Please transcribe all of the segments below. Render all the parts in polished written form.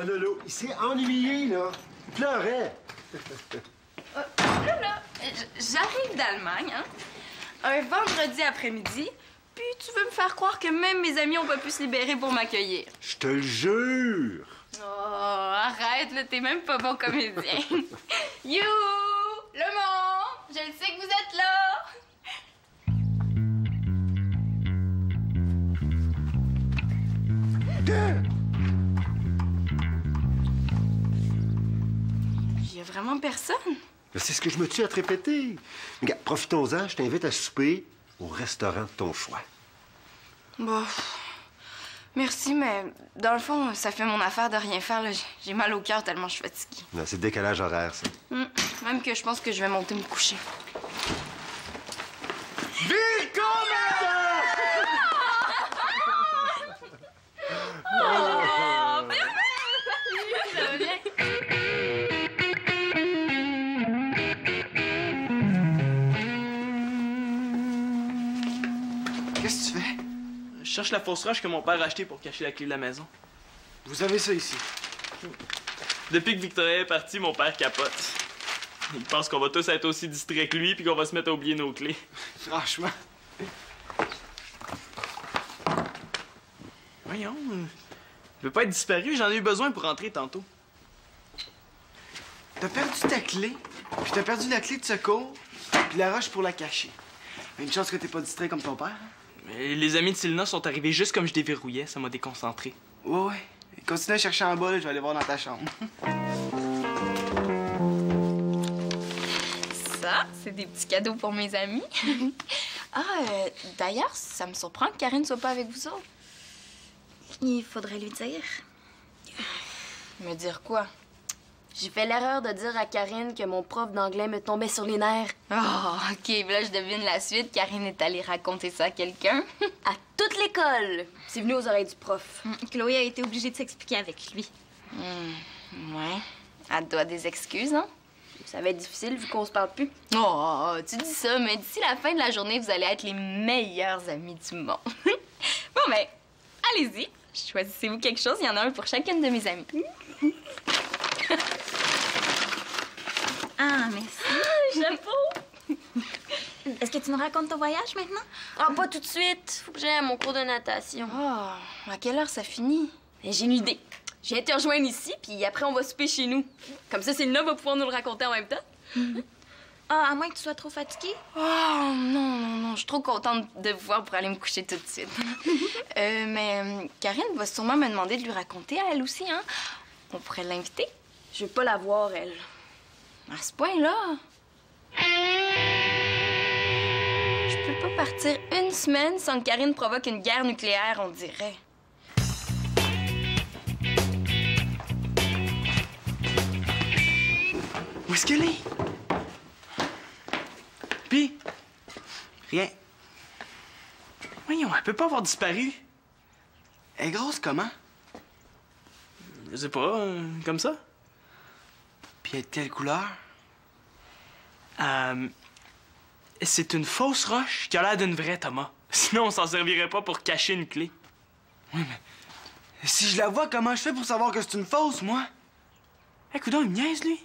Lolo, il s'est ennuyé, là. Il pleurait. Là, j'arrive d'Allemagne, hein, un vendredi après-midi, puis tu veux me faire croire que même mes amis ont pas pu se libérer pour m'accueillir. Je te le jure. Oh, arrête, là, t'es même pas bon comédien. You! Le monde! Je le sais que vous êtes là! Il y a vraiment personne. C'est ce que je me tue à te répéter. Regarde, profitons-en, je t'invite à souper au restaurant de ton choix. Bon, merci, mais dans le fond, ça fait mon affaire de rien faire. J'ai mal au cœur tellement je suis fatiguée. Non, c'est le décalage horaire, ça. Même que je pense que je vais monter me coucher. Qu'est-ce que tu fais? Je cherche la fausse roche que mon père a achetée pour cacher la clé de la maison. Vous avez ça ici. Depuis que Victoria est partie, mon père capote. Il pense qu'on va tous être aussi distraits que lui puis qu'on va se mettre à oublier nos clés. Franchement. Voyons, il veut pas être disparu, j'en ai eu besoin pour rentrer tantôt. T'as perdu ta clé, puis t'as perdu la clé de secours, puis la roche pour la cacher. Une chance que t'es pas distrait comme ton père. Hein? Mais les amis de Sylna sont arrivés juste comme je déverrouillais, ça m'a déconcentré. Ouais. Continue à chercher en bas, là, je vais aller voir dans ta chambre. Ça, c'est des petits cadeaux pour mes amis. D'ailleurs, ça me surprend que Karine soit pas avec vous autres. Il faudrait lui dire. Me dire quoi? J'ai fait l'erreur de dire à Karine que mon prof d'anglais me tombait sur les nerfs. Oh, OK, là, je devine la suite. Karine est allée raconter ça à quelqu'un. À toute l'école. C'est venu aux oreilles du prof. Chloé a été obligée de s'expliquer avec lui. Ouais. Elle doit des excuses, hein? Ça va être difficile vu qu'on se parle plus. Oh, tu dis ça, mais d'ici la fin de la journée, vous allez être les meilleurs amis du monde. Bon, ben, allez-y. Choisissez-vous quelque chose. Il y en a un pour chacune de mes amies. Ah, merci. Chapeau! Est-ce que tu nous racontes ton voyage maintenant? Ah, pas tout de suite. Faut que j'aille à mon cours de natation. Oh, à quelle heure ça finit? Et j'ai une idée. Je viens te rejoindre ici, puis après, on va souper chez nous. Comme ça, Célina va pouvoir nous le raconter en même temps. Ah, à moins que tu sois trop fatiguée. Oh, non, je suis trop contente de vous voir pour aller me coucher tout de suite. Mais Karine va sûrement me demander de lui raconter à elle aussi, hein? On pourrait l'inviter. Je veux pas la voir, elle. À ce point-là. Je peux pas partir une semaine sans que Karine provoque une guerre nucléaire, on dirait. Où est-ce qu'elle est? Puis? Rien. Voyons, elle peut pas avoir disparu. Elle est grosse comment? Je sais pas, comme ça. Puis elle est de quelle couleur? C'est une fausse roche qui a l'air d'une vraie, Thomas. Sinon, on s'en servirait pas pour cacher une clé. Oui, mais si je la vois, comment je fais pour savoir que c'est une fausse, moi? Coudonc, il me niaise, lui.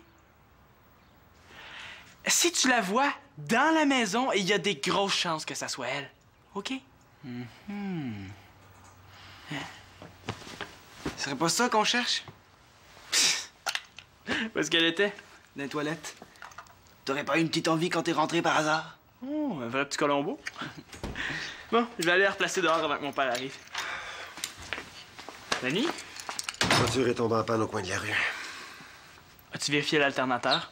Si tu la vois dans la maison, il y a des grosses chances que ça soit elle. OK? Ce serait pas ça qu'on cherche? Où est-ce qu'elle était? Dans les toilettes. T'aurais pas eu une petite envie quand t'es rentré par hasard? Oh, un vrai petit Colombo. Bon, je vais aller la replacer dehors avant que mon père arrive. Danny? La voiture est tombée en panne au coin de la rue. As-tu vérifié l'alternateur?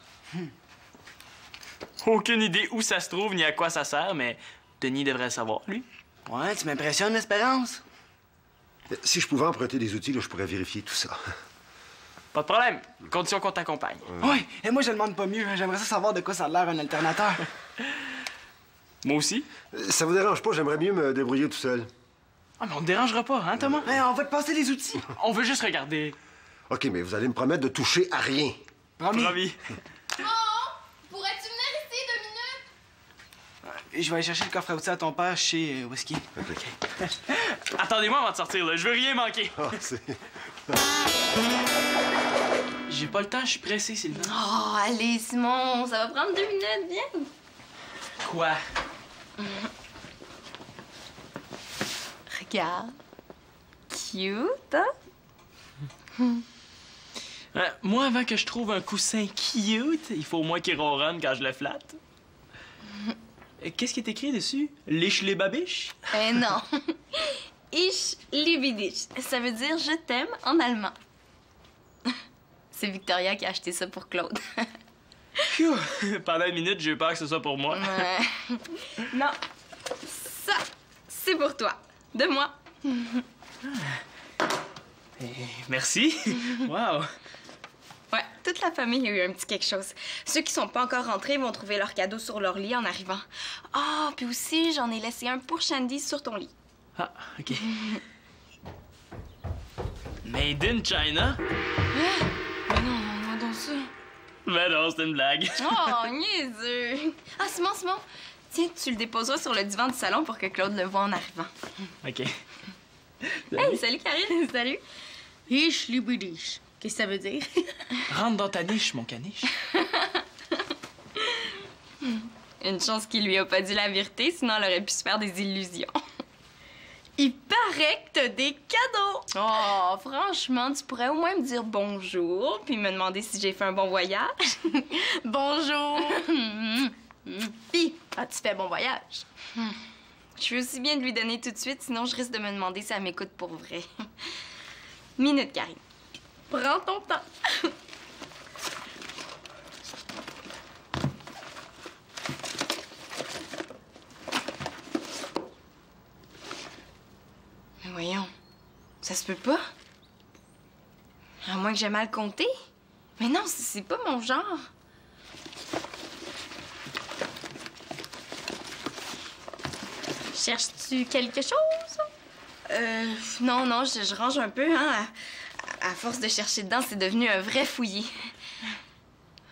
Aucune idée où ça se trouve ni à quoi ça sert, mais Denis devrait le savoir, lui. Ouais, tu m'impressionnes, Espérance. Si je pouvais emprunter des outils, là, je pourrais vérifier tout ça. Pas de problème. Condition qu'on t'accompagne. Ouais, et moi, je demande pas mieux. J'aimerais ça savoir de quoi ça a l'air, un alternateur. Moi aussi. Ça vous dérange pas, j'aimerais mieux me débrouiller tout seul. Ah, mais on te dérangera pas, hein, Thomas? Ouais, on va te passer les outils. On veut juste regarder. OK, mais vous allez me promettre de toucher à rien. Promis. Promis. Pourrais-tu venir ici 2 minutes? Je vais aller chercher le coffre à outils à ton père chez Whisky. OK. Attendez-moi avant de sortir, là. Je veux rien manquer. Ah, c'est... J'ai pas le temps, je suis pressé, Sylvain. Oh, allez, Simon, ça va prendre 2 minutes, viens. Quoi? Regarde. Cute, hein? Moi, avant que je trouve un coussin cute, il faut au moins qu'il ronronne quand je le flatte. Qu'est-ce qui est écrit dessus? Liche les babiches? Non. Ich liebe dich. Ça veut dire je t'aime en allemand. C'est Victoria qui a acheté ça pour Claude. Phew! Pendant une minute, j'ai eu peur que ce soit pour moi. Non. Ça, c'est pour toi. De moi. Merci. Wow. Ouais, toute la famille a eu un petit quelque chose. Ceux qui sont pas encore rentrés vont trouver leur cadeau sur leur lit en arrivant. Ah, puis aussi, j'en ai laissé un pour Shandy sur ton lit. Ah, OK. Made in China? Mais non, moi donc ça. Ben non, c'est une blague. Oh, niaiseux. Ah, Simon, tiens, tu le déposeras sur le divan du salon pour que Claude le voie en arrivant. OK. Hey, salut Karine. Salut. Ich liebe dich. Qu'est-ce que ça veut dire? Rentre dans ta niche, mon caniche. Une chance qu'il lui a pas dit la vérité, sinon elle aurait pu se faire des illusions. Il paraît que t'as des cadeaux! Oh, franchement, tu pourrais au moins me dire bonjour, puis me demander si j'ai fait un bon voyage. Bonjour. Puis, as-tu fait bon voyage? Je suis aussi bien de lui donner tout de suite, sinon je risque de me demander si elle m'écoute pour vrai. Minute, Karine. Prends ton temps. Mais voyons, ça se peut pas. À moins que j'ai mal compté. Mais non, c'est pas mon genre. Cherches-tu quelque chose? Non, je range un peu, hein. À force de chercher dedans, c'est devenu un vrai fouillis.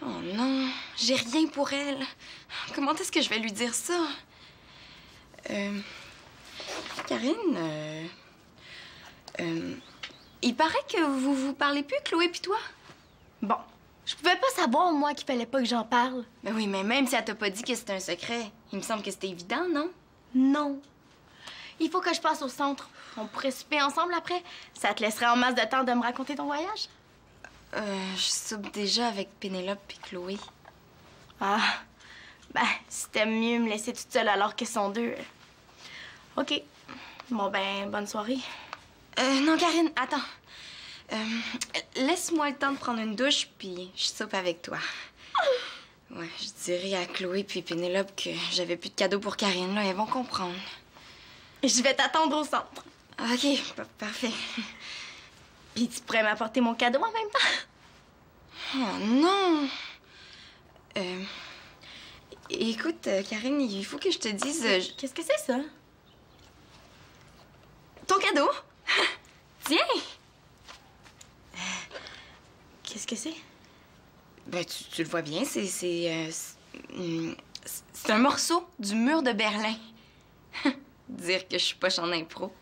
Oh non, j'ai rien pour elle. Comment est-ce que je vais lui dire ça? Karine, il paraît que vous parlez plus, Chloé pis toi? Bon, je pouvais pas savoir, moi, qu'il fallait pas que j'en parle. Ben oui, mais même si elle t'a pas dit que c'était un secret, il me semble que c'était évident, non? Non. Il faut que je passe au centre. On pourrait souper ensemble après. Ça te laisserait en masse de temps de me raconter ton voyage? Je soupe déjà avec Pénélope et Chloé. Ah, ben, si t'aimes mieux me laisser toute seule alors qu'ils sont deux. OK. Bon, ben, bonne soirée. Non, Karine, attends. Laisse-moi le temps de prendre une douche, puis je soupe avec toi. Ouais, je dirai à Chloé puis Pénélope que j'avais plus de cadeaux pour Karine, là. Elles vont comprendre. Je vais t'attendre au centre. OK, parfait. Puis tu pourrais m'apporter mon cadeau en même temps? Oh non! Écoute, Karine, il faut que je te dise... Qu'est-ce que c'est, ça? Ton cadeau! Tiens! Qu'est-ce que c'est? Ben, tu le vois bien, c'est un morceau du mur de Berlin. Dire que je suis poche en impro.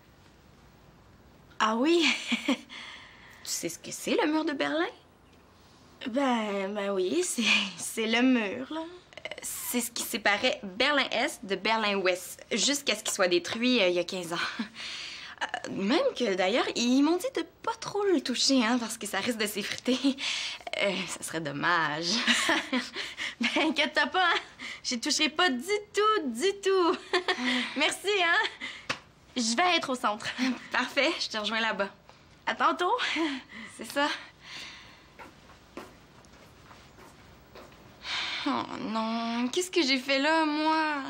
Ah oui? Tu sais ce que c'est, le mur de Berlin? Ben oui, c'est le mur, là. C'est ce qui séparait Berlin-Est de Berlin-Ouest, jusqu'à ce qu'il soit détruit il y a 15 ans. Même que, d'ailleurs, ils m'ont dit de pas trop le toucher, hein, parce que ça risque de s'effriter. Ça serait dommage. Ben, inquiète-toi pas, hein? J'y toucherai pas du tout. Merci, hein? Je vais être au centre. Parfait, je te rejoins là-bas. À tantôt. C'est ça. Oh non, qu'est-ce que j'ai fait là, moi?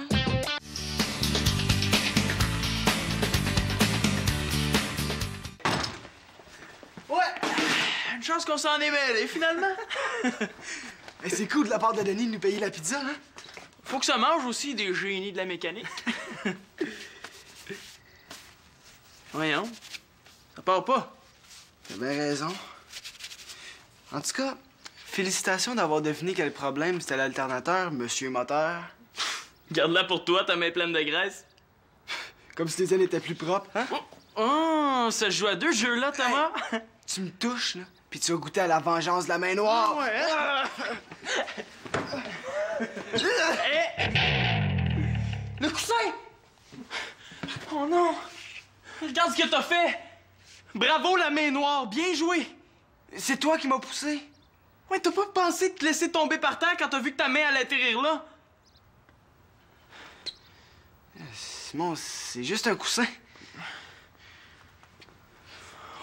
Ouais! Une chance qu'on s'en est mêlé, finalement. Mais c'est cool de la part de Denis de nous payer la pizza, hein? Faut que ça mange aussi des génies de la mécanique. Voyons, ça part pas. T'as bien raison. En tout cas, félicitations d'avoir deviné quel problème c'était l'alternateur, monsieur moteur. Garde-la pour toi, ta main pleine de graisse. Comme si les ailes étaient plus propres, hein? Oh, ça se joue à deux jeux là, Thomas. tu me touches, là, puis tu vas goûter à la vengeance de la main noire. Le coussin! Oh non! Regarde ce que t'as fait! Bravo, la main noire! Bien joué! C'est toi qui m'as poussé. Ouais, t'as pas pensé de te laisser tomber par terre quand t'as vu que ta main allait atterrir là? Simon, c'est juste un coussin.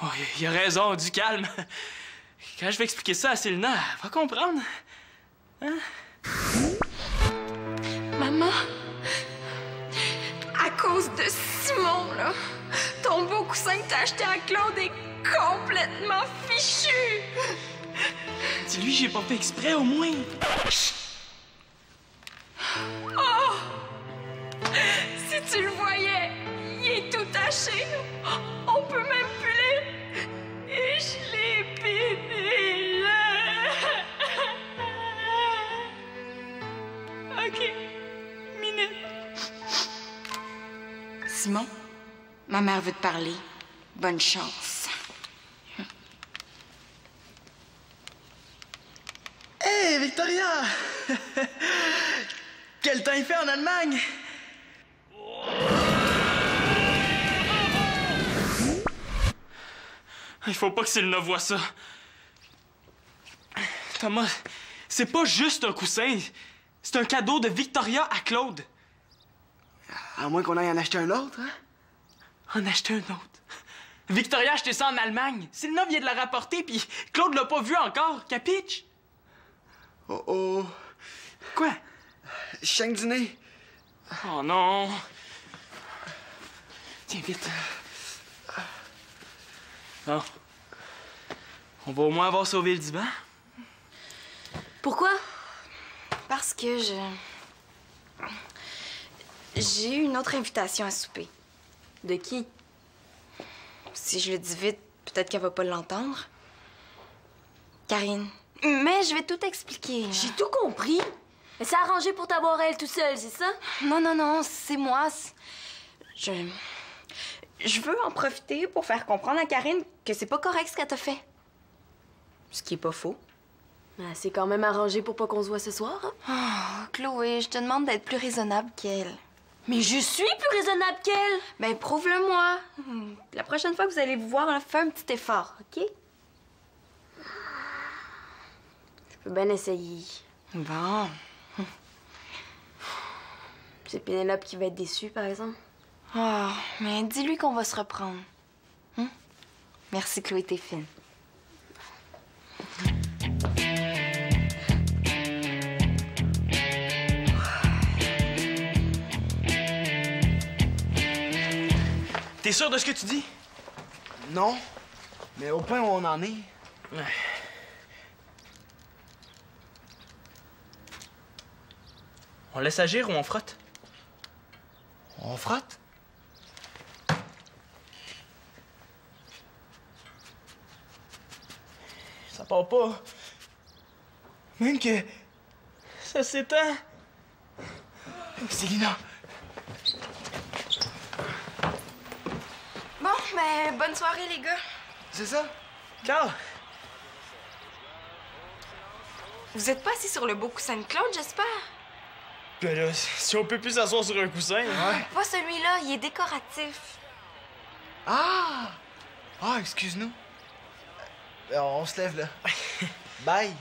Oh, il a raison, du calme. Quand je vais expliquer ça à Célina, elle va comprendre. Hein? Maman, à cause de Simon, là, ton beau coussin que t'as acheté à Claude est complètement fichu. Dis-lui, j'ai pas fait exprès au moins. Oh! Si tu le voyais, il est tout taché. On peut même plus lire. Et je l'ai pété là. OK. Minute. Simon, ma mère veut te parler. Bonne chance. Hey, Victoria! Quel temps il fait en Allemagne? Il faut pas que Célina voie ça. Thomas, c'est pas juste un coussin. C'est un cadeau de Victoria à Claude. À moins qu'on aille en acheter un autre, hein? En acheter un autre. Victoria a acheté ça en Allemagne. Célina vient de la rapporter, puis Claude l'a pas vu encore. Capiche? Oh oh. Quoi? Je saigne du nez. Oh non. Tiens, vite. Bon. On va au moins avoir sauvé le divan. Pourquoi? Parce que j'ai eu une autre invitation à souper. De qui? Si je le dis vite, peut-être qu'elle va pas l'entendre. Karine. Mais je vais tout expliquer. J'ai tout compris. Elle s'est arrangée pour t'avoir elle tout seul, c'est ça? Non, c'est moi. Je veux en profiter pour faire comprendre à Karine que c'est pas correct ce qu'elle t'a fait. Ce qui est pas faux. Elle s'est quand même arrangée pour pas qu'on se voit ce soir. Hein? Oh, Chloé, je te demande d'être plus raisonnable qu'elle. Mais je suis plus raisonnable qu'elle! Ben, prouve-le-moi. La prochaine fois que vous allez vous voir, fais un petit effort, OK? Je peux bien essayer. Bon. C'est Pénélope qui va être déçue, par exemple. Oh, mais dis-lui qu'on va se reprendre. Merci, Chloé, t'es fine. T'es sûr de ce que tu dis? Non. Mais au point où on en est. Ouais. On laisse agir ou on frotte? On frotte? Ça part pas. Même que ça s'étend. Célina! Bon, ben, bonne soirée, les gars. C'est ça? Carl! Vous êtes pas assis sur le beau coussin de Claude, j'espère? Ben là, si on peut plus s'asseoir sur un coussin... Ouais. Pas celui-là, il est décoratif. Ah! Ah, excuse-nous. On se lève, là. Bye.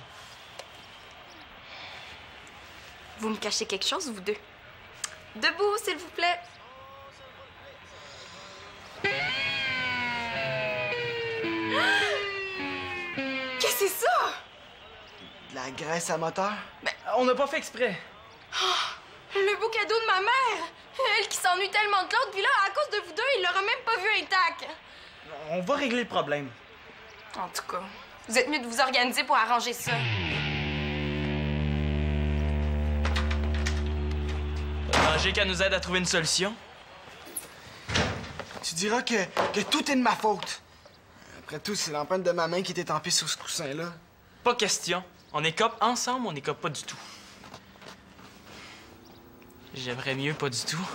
Vous me cachez quelque chose, vous deux? Debout, s'il vous plaît. Qu'est-ce que c'est ça? De la graisse à moteur? On n'a pas fait exprès. Le beau cadeau de ma mère! Elle qui s'ennuie tellement de Claude, puis là, à cause de vous deux, il l'aura même pas vu intact. On va régler le problème. En tout cas, vous êtes mieux de vous organiser pour arranger ça. Danger qu'elle nous aide à trouver une solution. Tu diras que tout est de ma faute. Après tout, c'est l'empreinte de ma main qui était tempée sur ce coussin-là. Pas question. On écope ensemble, on écope pas du tout. J'aimerais mieux pas du tout.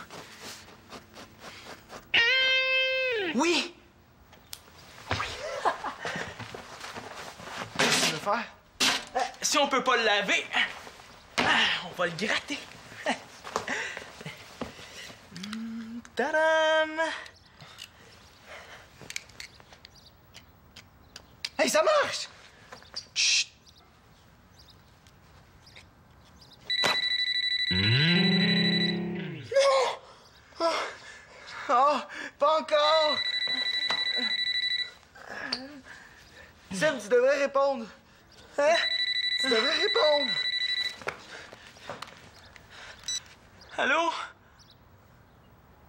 Oui! faire? Si on peut pas le laver, on va le gratter. Tadam! Hey, ça marche! Chut! Oh, pas encore! Sam, tu devrais répondre. Hein? Tu devrais répondre. Allô?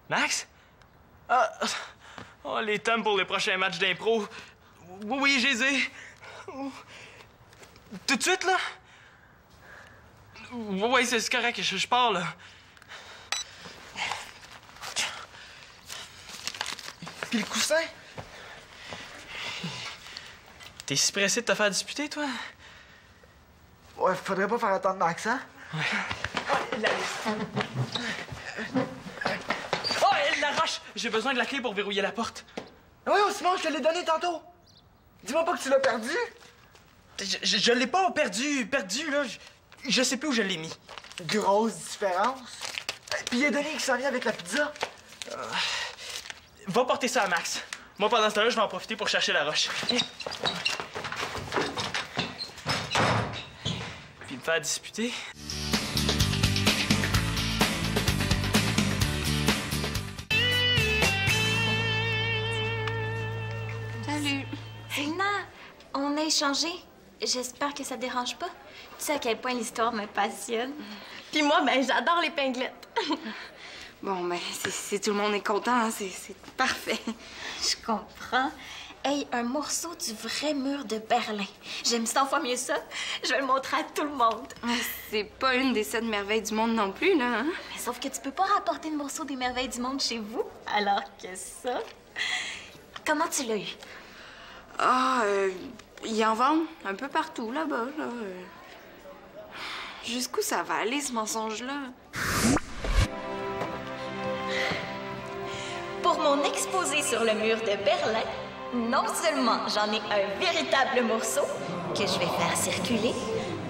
Max? Ah, oh, les tomes pour le prochain match d'impro. Oui, je les ai. Tout de suite, là? Oui, c'est correct, je pars, là. Puis le coussin? T'es si pressé de te faire disputer, toi? Ouais, faudrait pas faire attendre Max, hein? Oh, la roche! J'ai besoin de la clé pour verrouiller la porte. Oui, Simon, je te l'ai donné tantôt. Dis-moi pas que tu l'as perdu. Je l'ai pas perdu, là. Je sais plus où je l'ai mis. Grosse différence. Puis il y a Denis qui s'en vient avec la pizza. Va porter ça à Max. Moi, pendant ce temps-là, je vais en profiter pour chercher la roche. Puis me faire disputer. Salut. Célina, on a échangé. J'espère que ça te dérange pas. Tu sais à quel point l'histoire me passionne. Puis moi, ben, j'adore les pinglettes. Bon, ben, si tout le monde est content, hein, c'est parfait. Je comprends. Hey, un morceau du vrai mur de Berlin. J'aime 100 fois mieux ça. Je vais le montrer à tout le monde. C'est pas une des 7 merveilles du monde non plus, là. Hein? Mais sauf que tu peux pas rapporter le morceau des merveilles du monde chez vous, alors que ça... Comment tu l'as eu? Ah, ils en vendent un peu partout là-bas, là. Jusqu'où ça va aller, ce mensonge-là? Pour mon exposé sur le mur de Berlin, non seulement j'en ai un véritable morceau que je vais faire circuler,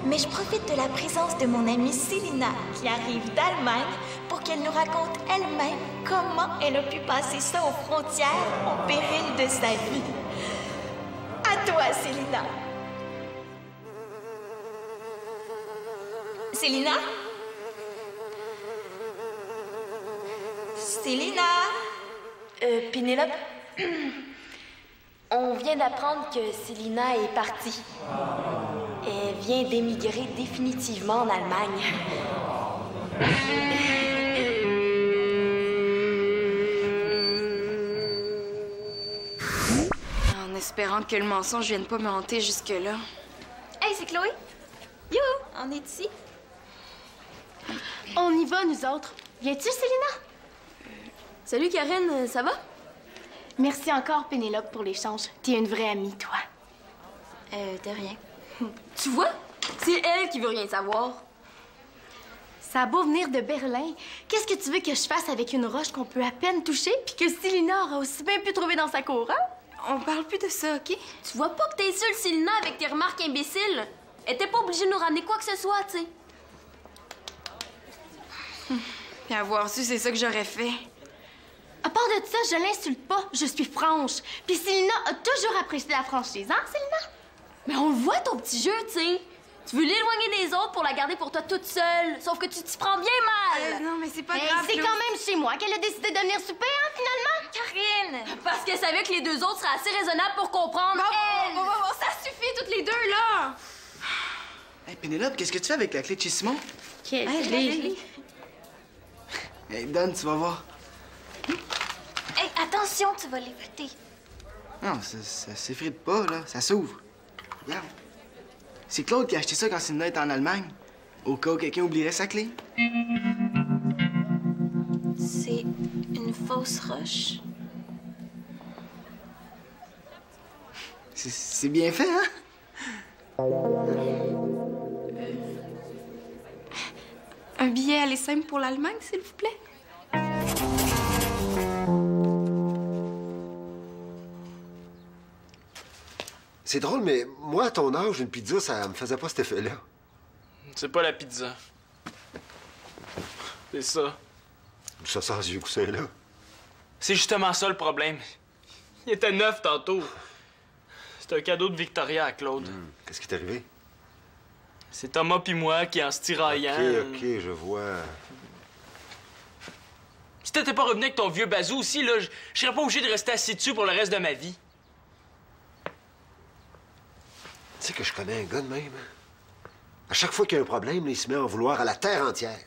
mais je profite de la présence de mon amie Célina qui arrive d'Allemagne pour qu'elle nous raconte elle-même comment elle a pu passer ça aux frontières au péril de sa vie. À toi, Célina. Célina? Célina? Pénélope, on vient d'apprendre que Célina est partie. Elle vient d'émigrer définitivement en Allemagne. En espérant que le mensonge vienne pas me hanter jusque-là. Hey, c'est Chloé. Youhou, on est ici. On y va, nous autres. Viens-tu, Célina? Salut Karen, ça va? Merci encore, Pénélope, pour l'échange. T'es une vraie amie, toi. De rien. Tu vois? C'est elle qui veut rien savoir. Ça a beau venir de Berlin. Qu'est-ce que tu veux que je fasse avec une roche qu'on peut à peine toucher puis que Célina aura aussi bien pu trouver dans sa cour, hein? On parle plus de ça, OK? Tu vois pas que t'insultes Célina avec tes remarques imbéciles? Elle était pas obligée de nous ramener quoi que ce soit, tu sais. Puis avoir su, c'est ça que j'aurais fait. À part de ça, je l'insulte pas. Je suis franche. Puis Célina a toujours apprécié la franchise, hein, Célina? Mais on le voit, ton petit jeu, tu sais. Tu veux l'éloigner des autres pour la garder pour toi toute seule. Sauf que tu t'y prends bien mal. Non, mais c'est pas Hey, grave. c'est Chloé. quand même chez moi qu'elle a décidé de venir souper, hein, finalement? Karine! Parce qu'elle savait que les deux autres seraient assez raisonnables pour comprendre. Elle! Ça suffit, toutes les deux, là! Hey, Pénélope, qu'est-ce que tu fais avec la clé de chez Simon? Quelle Hey, donne, tu vas voir. Hey, attention, tu vas l'éviter. Non, ça s'effrite pas, là. Ça s'ouvre. Regarde. C'est Claude qui a acheté ça quand Célina était en Allemagne. Au cas où quelqu'un oublierait sa clé. C'est une fausse roche. C'est bien fait, hein? Un billet aller simple pour l'Allemagne, s'il vous plaît? C'est drôle, mais moi, à ton âge, une pizza, ça me faisait pas cet effet-là. C'est pas la pizza. C'est ça. Ça sent ce vieux coussin-là. C'est justement ça le problème. Il était neuf tantôt. C'est un cadeau de Victoria à Claude. Qu'est-ce qui t'est arrivé? C'est Thomas puis moi qui, en se tiraillant... OK, je vois. Si t'étais pas revenu avec ton vieux bazou aussi, là, je serais pas obligé de rester assis dessus pour le reste de ma vie. Tu sais que je connais un gars de même. Hein? À chaque fois qu'il y a un problème, là, il se met à en vouloir à la terre entière.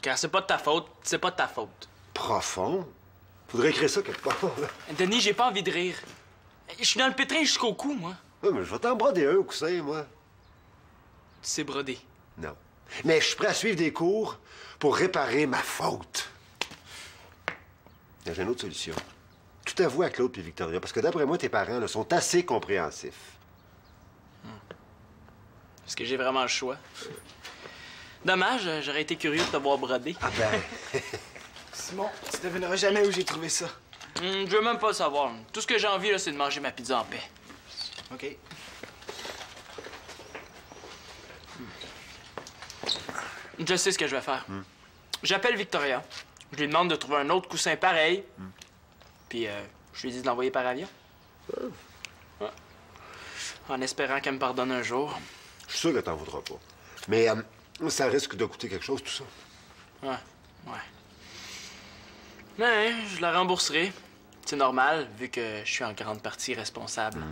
Quand c'est pas de ta faute, c'est pas de ta faute. Profond? Faudrait écrire ça quelque part, là. Denis, j'ai pas envie de rire. Je suis dans le pétrin jusqu'au cou, moi. Ouais, mais je vais t'en broder un au coussin, moi. Tu sais broder. Non. Mais je suis prêt à suivre des cours pour réparer ma faute. J'ai une autre solution. Tout avouer à Claude et Victoria, parce que d'après moi, tes parents là, sont assez compréhensifs. Est-ce que j'ai vraiment le choix? Dommage, j'aurais été curieux de te voir broder. Ah ben... Simon, tu devineras jamais où j'ai trouvé ça. Je veux même pas le savoir. Tout ce que j'ai envie, là, c'est de manger ma pizza en paix. OK. Je sais ce que je vais faire. J'appelle Victoria. Je lui demande de trouver un autre coussin pareil. Puis je lui dis de l'envoyer par avion. Ouais. En espérant qu'elle me pardonne un jour. Je suis sûr qu'elle t'en voudra pas. Mais ça risque de coûter quelque chose, tout ça. Ouais. Mais je la rembourserai. C'est normal, vu que je suis en grande partie responsable.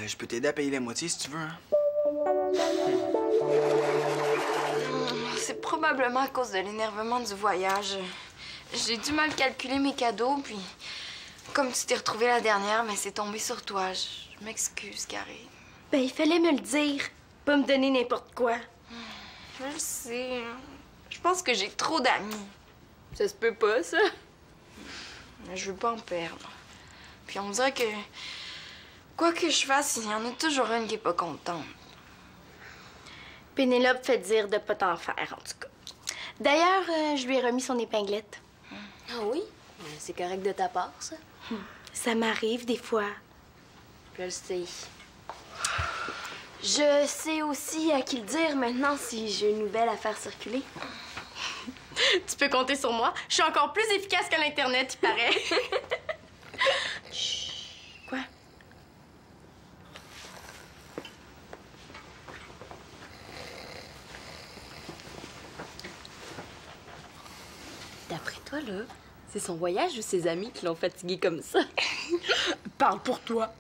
Je peux t'aider à payer la moitié si tu veux, hein? C'est probablement à cause de l'énervement du voyage. J'ai dû mal calculer mes cadeaux, puis comme tu t'es retrouvée la dernière, mais c'est tombé sur toi. Je m'excuse, Carrie. Ben, il fallait me le dire. Pas me donner n'importe quoi. Je le sais. Je pense que j'ai trop d'amis. Ça se peut pas, ça. Mais je veux pas en perdre. Puis on dirait que quoi que je fasse, il y en a toujours une qui est pas contente. Pénélope fait dire de pas t'en faire, en tout cas. D'ailleurs, je lui ai remis son épinglette. Ah oui? C'est correct de ta part, ça. Ça m'arrive des fois. Je le sais. Je sais aussi à qui le dire maintenant si j'ai une nouvelle à faire circuler. Tu peux compter sur moi. Je suis encore plus efficace qu'à l'Internet, il paraît. Chut. Quoi? D'après toi, là, c'est son voyage ou ses amis qui l'ont fatigué comme ça? Parle pour toi.